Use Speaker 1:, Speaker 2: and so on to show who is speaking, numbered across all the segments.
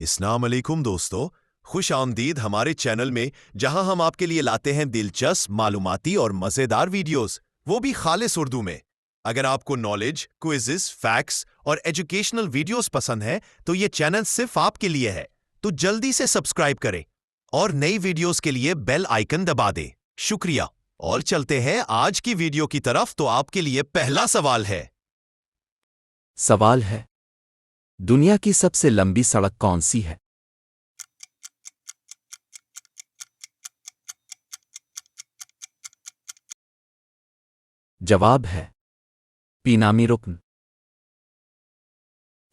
Speaker 1: अस्सलाम वालेकुम दोस्तों, खुश आमदीद हमारे चैनल में, जहां हम आपके लिए लाते हैं दिलचस्प, मालूमाती और मज़ेदार वीडियोस, वो भी खालिस उर्दू में। अगर आपको नॉलेज, क्विज़ेस, फैक्ट्स और एजुकेशनल वीडियोस पसंद है, तो ये चैनल सिर्फ आपके लिए है। तो जल्दी से सब्सक्राइब करें और नई वीडियोस के लिए बेल आइकन दबा दें। शुक्रिया। और चलते हैं आज की वीडियो की तरफ। तो आपके लिए पहला सवाल है।
Speaker 2: सवाल है, दुनिया की सबसे लंबी सड़क कौन सी है? जवाब है पीनामी रुकन।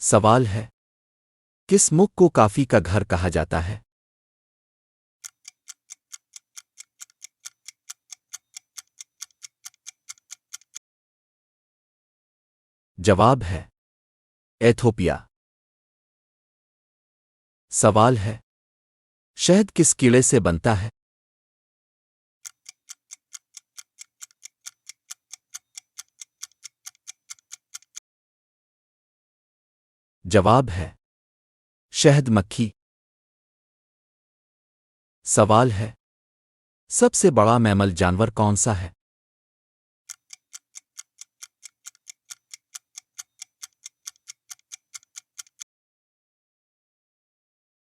Speaker 2: सवाल है, किस मुख को काफी का घर कहा जाता है? जवाब है एथोपिया। सवाल है, शहद किस कीड़े से बनता है? जवाब है शहद मक्खी। सवाल है, सबसे बड़ा मैमल जानवर कौन सा है?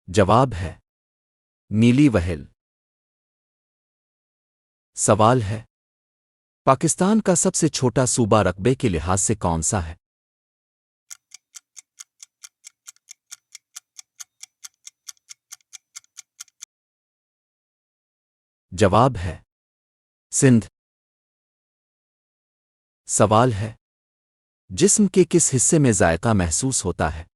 Speaker 2: जवाब है नीली व्हेल। सवाल है, पाकिस्तान का सबसे छोटा सूबा रकबे के लिहाज से कौन सा है? जवाब है सिंध। सवाल है, जिस्म के किस हिस्से में जायका महसूस होता है?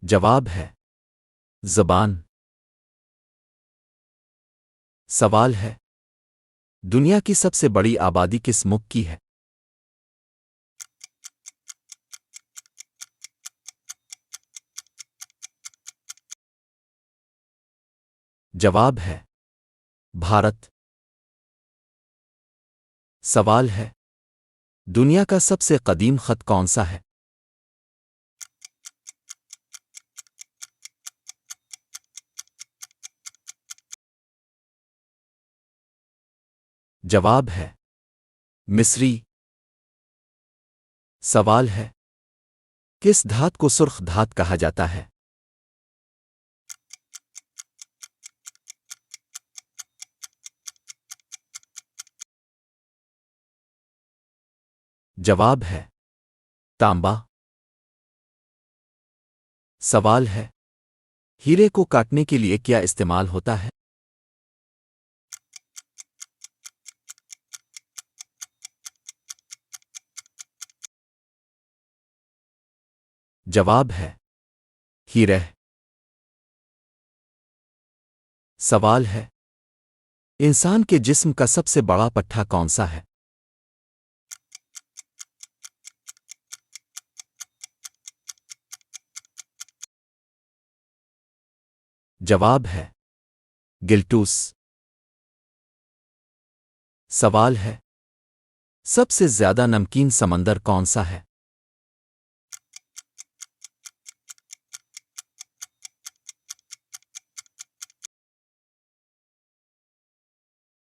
Speaker 2: जवाब है ज़बान। सवाल है, दुनिया की सबसे बड़ी आबादी किस मुल्क की है? जवाब है भारत। सवाल है, दुनिया का सबसे कदीम खत कौन सा है? जवाब है मिस्री। सवाल है, किस धात को सुर्ख धात कहा जाता है? जवाब है तांबा। सवाल है, हीरे को काटने के लिए क्या इस्तेमाल होता है? जवाब है हीरे। सवाल है, इंसान के जिस्म का सबसे बड़ा पट्टा कौन सा है? जवाब है गिल्टूस। सवाल है, सबसे ज्यादा नमकीन समंदर कौन सा है?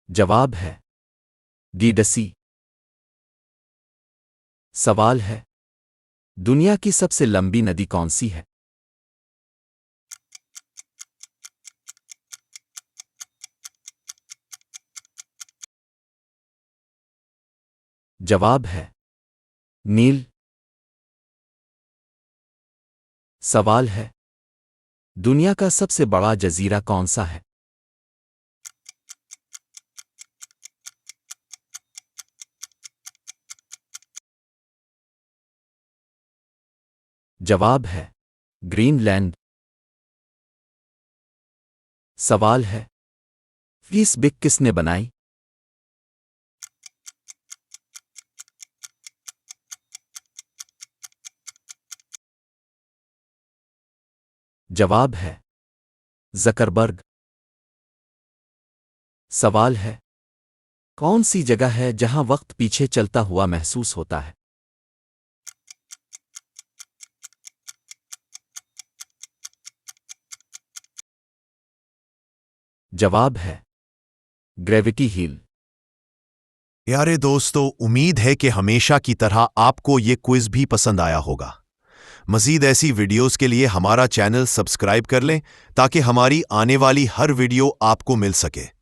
Speaker 2: जवाब है डीडसी। सवाल है, दुनिया की सबसे लंबी नदी कौन सी है? जवाब है नील। सवाल है, दुनिया का सबसे बड़ा जजीरा कौन सा है? जवाब है ग्रीनलैंड। सवाल है, फीस बिक किसने बनाई? जवाब है ज़करबर्ग। सवाल है, कौन सी जगह है जहां वक्त पीछे चलता हुआ महसूस होता है? जवाब है ग्रेविटी हील।
Speaker 1: प्यारे दोस्तों, उम्मीद है कि हमेशा की तरह आपको ये क्विज भी पसंद आया होगा। मज़ीद ऐसी वीडियोस के लिए हमारा चैनल सब्सक्राइब कर लें ताकि हमारी आने वाली हर वीडियो आपको मिल सके।